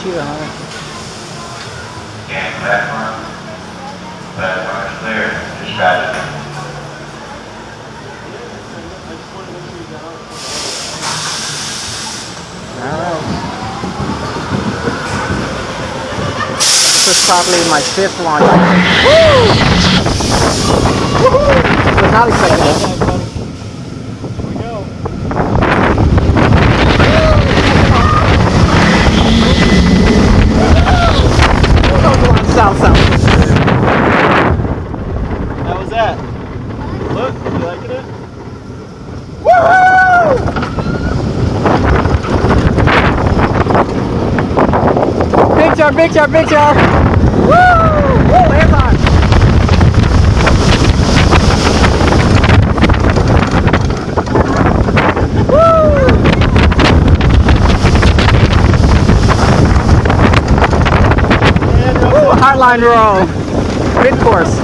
Cheetah, huh? Scan platform. Platform is clear. Dispatch. Alright. This is probably my 5th launch. Woo! Was not expecting that. Here we go. South. How was that? Look, you liking it? Woohoo! Big jar! Woo! Woo! Hands on! Woo! Woo! Hotline roll! Mid course.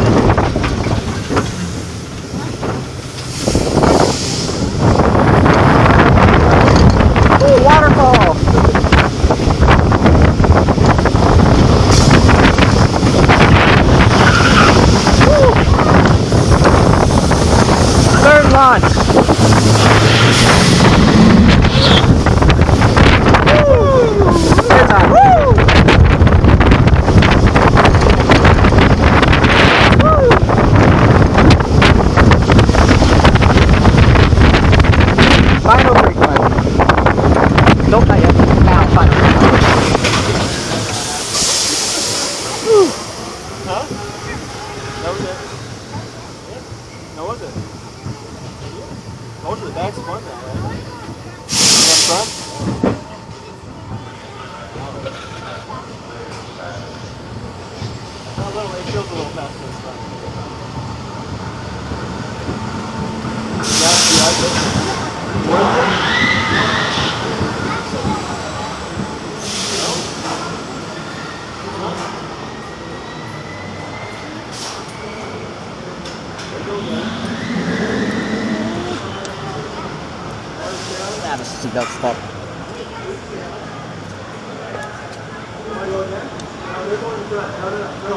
Ooh, waterfall! Third launch. Woo! Good time. Woo! Woo! Final break time. Nope, not yet. Now, final break time. Woo! Huh? That was it. Yeah. How was it? Told you the back's fun now, right? That front? A little, it feels a little faster this time. Yeah, you like it? Worth it? That is seatbelt stuck. No, they're going in front. No.